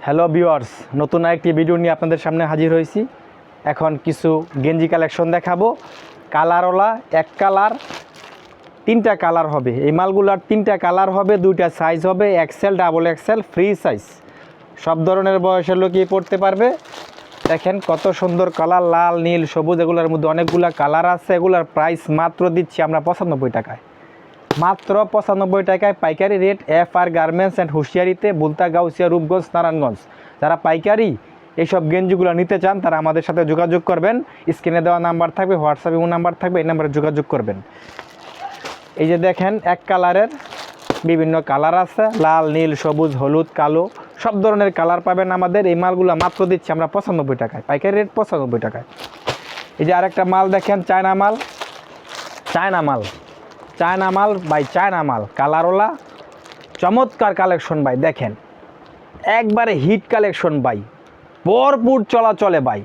Hello viewers, নতুন আরেকটি video নিয়ে আপনাদের সামনে হাজির হয়েছি। এখন কিছু গেঞ্জি কালেকশন দেখাবো। কালারওয়ালা এক কালার, তিনটা কালার হবে। এই মালগুলার তিনটা কালার হবে, দুইটা সাইজ হবে, XL, double XL, free size. সব ধরনের বয়সের লোকই পড়তে পারবে। দেখেন কত সুন্দর কালার, লাল, নীল, সবুজ, এগুলোর মধ্যে অনেকগুলা কালার আছে। এগুলার প্রাইস মাত্র দিচ্ছি আমরা 95 টাকায়, মাত্র 95 টাকায় পাইকারি rate. FR garments and হুঁশিয়ারিতে, বুলতা, Gausia, Rupganj, Narayanganj. যারা পাইকারি এইসব গেঞ্জিগুলো নিতে চান তারা আমাদের সাথে যোগাযোগ করবেন। স্ক্রিনে দেওয়া নাম্বার থাকবে, হোয়াটসঅ্যাপে নাম্বার থাকবে, এই নাম্বারে যোগাযোগ করবেন। এই যে দেখেন এক কালারের বিভিন্ন কালার আছে, লাল, নীল, সবুজ, হলুদ, কালো, সব ধরনের কালার পাবেন আমাদের। এই মালগুলো মাত্র দিচ্ছি আমরা 95 টাকায়, পাইকারি রেট 95 টাকায়। এই যে আরেকটা মাল দেখেন, চায়না মাল, চায়না মাল, চায়না মাল ভাই, চায়না মাল, কালারওয়ালা, চমৎকার কালেকশন ভাই। দেখেন একবারে হিট কালেকশন ভাই, ভরপুর চলাচলে ভাই।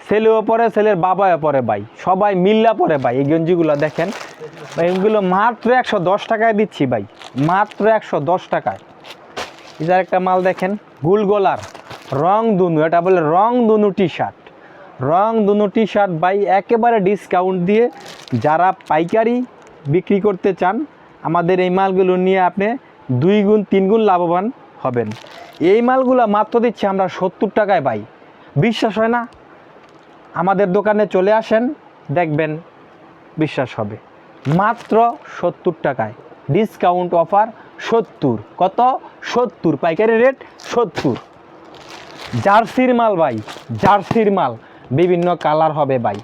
ছেলেও পরে, ছেলের বাবাও পরে ভাই, সবাই মিল্লা পরে ভাই। এই গেঞ্জিগুলো দেখেন, এইগুলো মাত্র 110 টাকায় দিচ্ছি ভাই, মাত্র 110 টাকায়। এটার একটা মাল দেখেন, গুল গলার, রং দুনু, এটা বলে রং দুনু টি শার্ট, রং দুনু টি শার্ট ভাই, একেবারে ডিসকাউন্ট দিয়ে। যারা পাইকারি বিক্রি করতে চান আমাদের এই মালগুলো নিয়ে আপনি 2 গুণ 3 গুণ লাভবান হবেন। এই মালগুলো মাত্র দিচ্ছি আমরা 70 টাকায় ভাই। বিশ্বাস হয় না? আমাদের দোকানে চলে আসেন, দেখবেন বিশ্বাস হবে। মাত্র 70 টাকায় ডিসকাউন্ট অফার। 70, কত? 70, পাইকারি রেট 70। জার্সির মাল ভাই, জার্সির মাল, বিভিন্ন কালার হবে ভাই।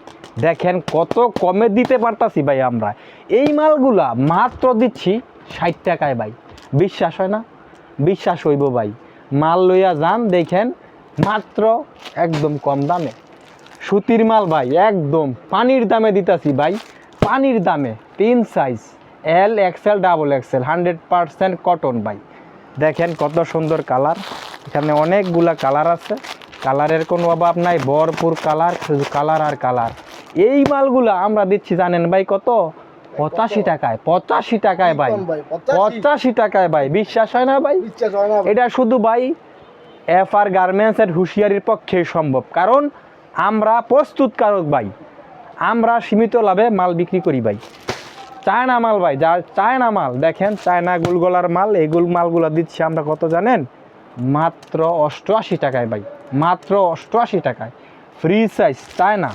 দেখেন কত কমে দিতে পারতাছি ভাই আমরা। এই মালগুলা মাত্র দিচ্ছি 60 টাকায় ভাই। বিশ্বাস হয় না? বিশ্বাস হইব ভাই, মাল লইয়া যান, দেখেন মাত্র একদম কম দামে। সুতির মাল ভাই, একদম পানির দামে দিতাছি ভাই, পানির দামে। 3 size, L, XL, double XL, 100% cotton ভাই। দেখেন কত সুন্দর কালার, এখানে অনেকগুলা কালার আছে, কালারের কোনো অভাব নাই, ভরপুর কালার, শুধু কালার আর কালার। এই মালগুলা আমরা দিচ্ছি জানেন ভাই কত? 85 টাকায়, 85 টাকায় ভাই, 85 টাকায় ভাই। বিশ্বাস হয় না ভাই? এটা শুধু ভাই FR গার্মেন্টস এর হুঁশিয়ারির পক্ষে সম্ভব, কারণ আমরা প্রস্তুতকারক ভাই, আমরা সীমিত লাভে মাল বিক্রি করি ভাই। চায়না মাল ভাই, যার চায়না মাল দেখেন, চায়না গুলগলার মাল, এগুলো মালগুলো দিচ্ছি আমরা কত জানেন? মাত্র 88 টাকায় ভাই, মাত্র 88 টাকায়, ফ্রি সাইজ, চায়না।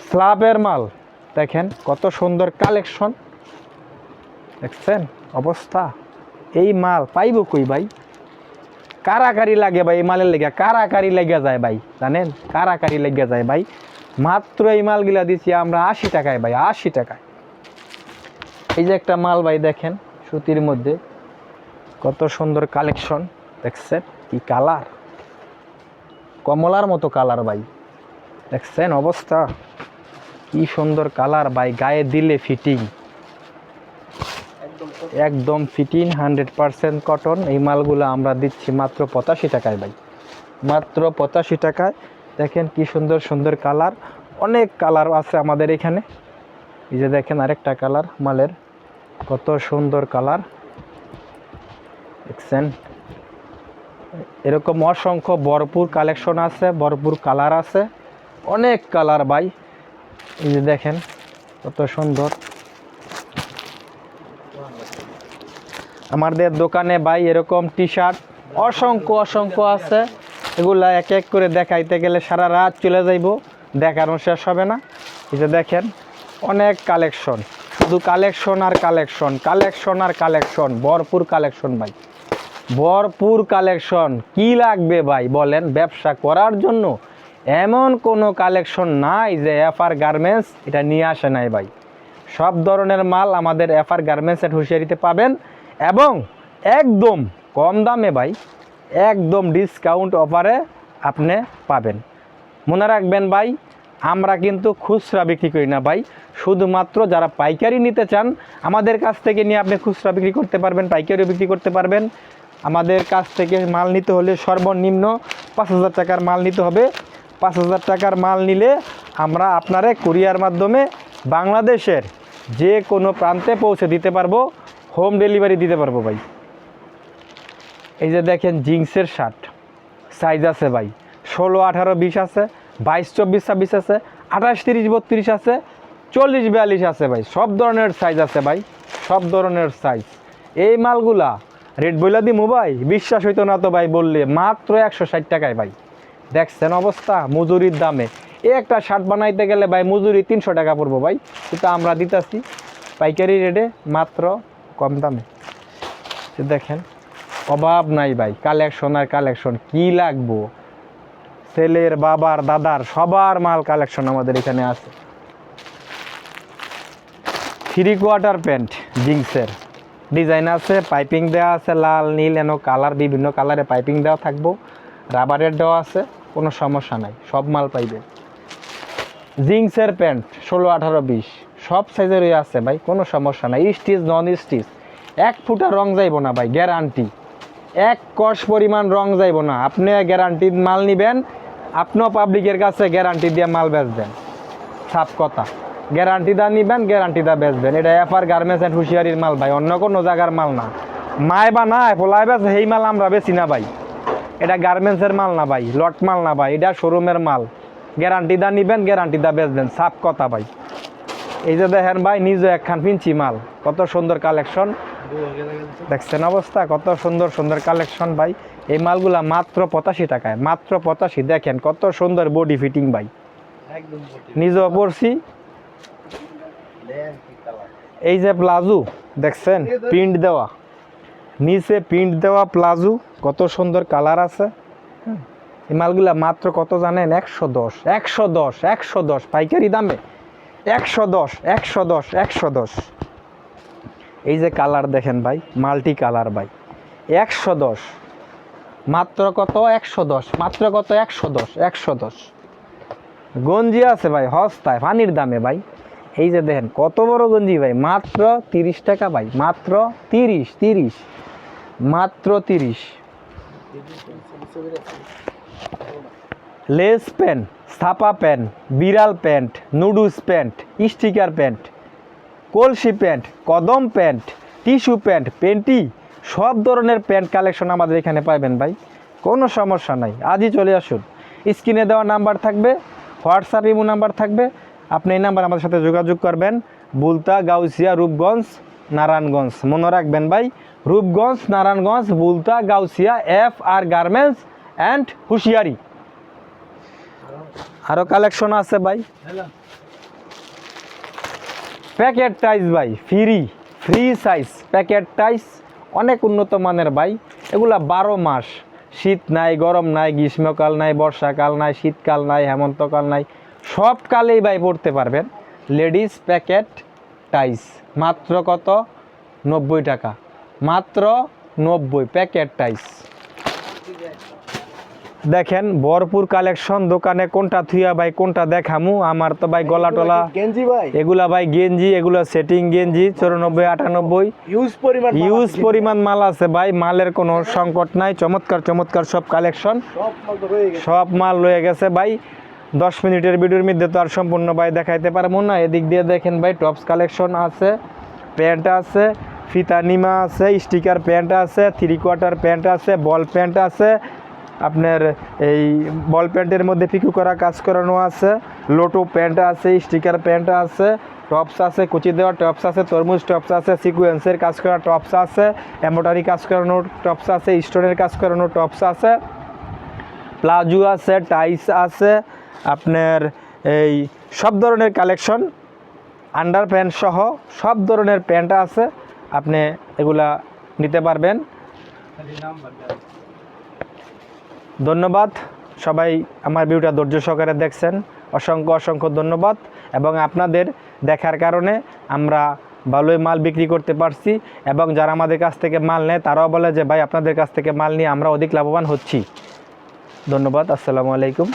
স্লাবের মাল দেখেন কত সুন্দর কালেকশন, দেখছেন অবস্থা। এই মাল পাইব কই ভাই? কারাকারি লাগে ভাই, এই মালের লেগে কারাকারি লেগে যায় ভাই, জানেন, কারাকারি লেগে যায় ভাই। মাত্র এই মালগুলা দিচ্ছি আমরা 80 টাকায় ভাই, 80 টাকায়। এই যে একটা মাল ভাই দেখেন, সুতির মধ্যে কত সুন্দর কালেকশন, দেখছেন কি কালার, কমলার মতো কালার ভাই, দেখছেন অবস্থা, কি সুন্দর কালার ভাই। গায়ে দিলে ফিটিং, একদম ফিটিং, 100% কটন। এই মালগুলো আমরা দিচ্ছি মাত্র 85 টাকায় ভাই, মাত্র 85 টাকায়। দেখেন কি সুন্দর সুন্দর কালার, অনেক কালার আছে আমাদের এখানে। এই যে দেখেন আরেকটা কালার মালের, কত সুন্দর কালার, দেখছেন। এরকম অসংখ্য ভরপুর কালেকশন আছে, ভরপুর কালার আছে, অনেক কালার ভাই। এই যে দেখেন কত সুন্দর। আমাদের দোকানে ভাই এরকম টি শার্ট অসংখ্য অসংখ্য আছে। এগুলা এক এক করে দেখাইতে গেলে সারা রাত চলে যাইব, দেখানো শেষ হবে না। এই যে দেখেন অনেক কালেকশন, শুধু কালেকশন আর কালেকশন, কালেকশন আর কালেকশন, ভরপুর কালেকশন ভাই, ভরপুর কালেকশন। কি লাগবে ভাই বলেন? ব্যবসা করার জন্য এমন কোনো কালেকশন নাই যে FR গার্মেন্টস এটা নিয়ে আসে নাই ভাই। সব ধরনের মাল আমাদের FR গার্মেন্টস এর হুঁশিয়ারিতে পাবেন, এবং একদম কম দামে ভাই, একদম ডিসকাউন্ট অফারে আপনি পাবেন। মনে রাখবেন ভাই, আমরা কিন্তু খুচরা বিক্রি করি না ভাই, শুধুমাত্র যারা পাইকারি নিতে চান আমাদের কাছ থেকে নিয়ে আপনি খুচরা বিক্রি করতে পারবেন, পাইকারিও বিক্রি করতে পারবেন। আমাদের কাছ থেকে মাল নিতে হলে সর্বনিম্ন 5000 টাকার মাল নিতে হবে। 5000 টাকার মাল নিলে আমরা আপনারে কুরিয়ার মাধ্যমে বাংলাদেশের যে কোনো প্রান্তে পৌঁছে দিতে পারবো, হোম ডেলিভারি দিতে পারবো ভাই। এই যে দেখেন জিন্সের শার্ট সাইজ আছে ভাই 16, 18, 20 আছে, 22, 24, 26 আছে, 28, 30, 32 আছে, 40, 42 আছে ভাই। সব ধরনের সাইজ আছে ভাই, সব ধরনের সাইজ। এই মালগুলা রেট বইলা দিমু ভাই, বিশ্বাস হইতো না তো ভাই বললে, মাত্র 160 টাকায় ভাই। দেখছেন অবস্থা মজুরির দামে। এই একটা শার্ট বানাইতে গেলে ভাই মজুরি 300 টাকা পড়বো ভাই, কিন্তু আমরা দিতেছি পাইকারি রেটে মাত্র কম দামে। দেখেন অভাব নাই ভাই, কালেকশন আর কালেকশন। কি লাগবো, ছেলের, বাবার, দাদার সবার মাল কালেকশন আমাদের এখানে আছে। 3/4 প্যান্ট জিন্সের ডিজাইন আছে, পাইপিং দেওয়া আছে, লাল, নীল, এনো কালার, বিভিন্ন কালারে পাইপিং দেওয়া থাকবো, রাবারের দেওয়া আছে, কোনো সমস্যা নাই, সব মাল পাইবে। জিন্সের প্যান্ট 16, 18, 20 সব সাইজেরই আছে ভাই, কোনো সমস্যা নাই। স্টিচ, নন স্টিচ, 1 ফুটা রং যাইব না ভাই, গ্যারান্টি। 1 কষ পরিমাণ রং যাইব না। আপনি গ্যারান্টি মাল নিবেন, আপনিও পাবলিকের কাছে গ্যারান্টি দিয়ে মাল বেচবেন, সাফ কথা। গ্যারান্টি দা নিবেন, গ্যারান্টি দা বেচবেন। এটা এফআর গার্মেন্টস অ্যান্ড হুঁশিয়ারির মাল ভাই, অন্য কোনো জায়গার মাল না। মায় বা না ফোলায় বেছে সেই মাল আমরা বেশি না ভাই, এটা গার্মেন্টসের মাল না ভাই, লট মাল না ভাই, এটা শোরুমের মাল। গ্যারান্টি দা নিবেন, গ্যারান্টি দা বেচবেন, সাফ কথা ভাই। এই যে দেখেন ভাই, নিজে একখান পিনছি মাল, কত সুন্দর কালেকশন দেখছেন অবস্থা, কত সুন্দর সুন্দর কালেকশন ভাই। এই মালগুলা মাত্র 85 টাকায়, মাত্র 85। দেখেন কত সুন্দর বডি ফিটিং ভাই, নিজেও পড়ছি। এই যে প্লাজো দেখছেন, প্রিন্ট দেওয়া, নিচে প্রিন্ট দেওয়া প্লাজো, কত সুন্দর কালার আছে। এই মালগুলা মাত্র কত জানেন? 110, 110, 110 পাইকারি দামে, 110, 110, 110। এই যে কালার দেখেন ভাই, মাল্টি কালার ভাই, 110 মাত্র কত? 110 মাত্র কত? 110, 110। গঞ্জি আছে ভাই সস্তায়, পানির দামে ভাই। এই যে দেখেন কত বড় গঞ্জি ভাই, মাত্র 30 টাকা ভাই, মাত্র 30, মাত্র 30। লেস প্যান্ট, ছাপা প্যান্ট, বিড়াল pant, noodles pant, sticker pant, কলসি প্যান্ট, কদম প্যান্ট, টিস্যু প্যান্ট, পেন্টি, সব ধরনের প্যান্ট কালেকশন আমাদের এখানে পাবেন ভাই, কোনো সমস্যা নাই। আজই চলে আসুন, স্ক্রিনে দেওয়া নাম্বার থাকবে, হোয়াটসঅ্যাপ ইমো নাম্বার থাকবে, আপনি এই নাম্বার আমাদের সাথে যোগাযোগ করবেন। বুলতা, গাউসিয়া, রূপগঞ্জ, নারায়ণগঞ্জ, মনে রাখবেন ভাই, Rupganj, Narayanganj, বুলতা, Gausia, FR garments and হুঁশিয়ারি। আরও কালেকশন আছে ভাই, প্যাকেট টাইস ভাই, ফ্রি সাইজ প্যাকেট টাইস, অনেক উন্নত মানের ভাই। এগুলা 12 মাস, শীত নাই, গরম নাই, গ্রীষ্মকাল নাই, বর্ষাকাল নাই, শীতকাল নাই, হেমন্তকাল নাই, সব কালেই ভাই পড়তে পারবেন। লেডিস প্যাকেট টাইস মাত্র কত? 90 টাকা, মাত্র 90 প্যাকেট টাইস। দেখেন ভরপুর কালেকশন, দোকানে কোনটা থুইয়া ভাই কোনটা দেখামু, আমার তো ভাই গলা টলা গেঞ্জি ভাই, এগুলা ভাই গেঞ্জি, এগুলা সেটিং গেঞ্জি 94, 98 ইউজ পরিমাণ মাল আছে ভাই, মালের কোনো সংকট নাই। চমৎকার চমৎকার সব কালেকশন, সব মাল রয়ে গেছে ভাই। 10 মিনিটের ভিডিওর মধ্যে তো আর সম্পূর্ণ ভাই দেখাইতে পারবো না। এদিক দিয়ে দেখেন ভাই, টপস কালেকশন আছে, প্যান্ট আছে, ফিতা নিমা আছে, স্টিকার প্যান্ট আছে, 3/4 প্যান্ট আছে, বল প্যান্ট আছে, আপনার এই বল প্যান্টের মধ্যে পিকু করা কাজ করানো আছে, লোটো প্যান্ট আছে, স্টিকার প্যান্ট আছে, টপস আছে, কুচি দেওয়া টপস আছে, তরমুজ টপস আছে, সিকুয়েন্সের কাজ করা টপস আছে, এমব্রয়ডারি কাজ করানো টপস আছে, স্টোনের কাজ করানো টপস আছে, প্লাজো আছে, টাইস আছে, আপনার এই সব ধরনের কালেকশন, আন্ডার প্যান্ট সহ সব ধরনের প্যান্ট আছে, আপনি এগুলা নিতে পারবেন। ধন্যবাদ সবাই, আমার ভিডিওটা ধৈর্য সহকারে দেখছেন, অসংখ্য অসংখ্য ধন্যবাদ। এবং আপনাদের দেখার কারণে আমরা ভালোই মাল বিক্রি করতে পারছি, এবং যারা আমাদের কাছ থেকে মাল নেয় তারাও বলে যে ভাই আপনাদের কাছ থেকে মাল নিয়ে আমরা অধিক লাভবান হচ্ছি। ধন্যবাদ, আসসালামু আলাইকুম।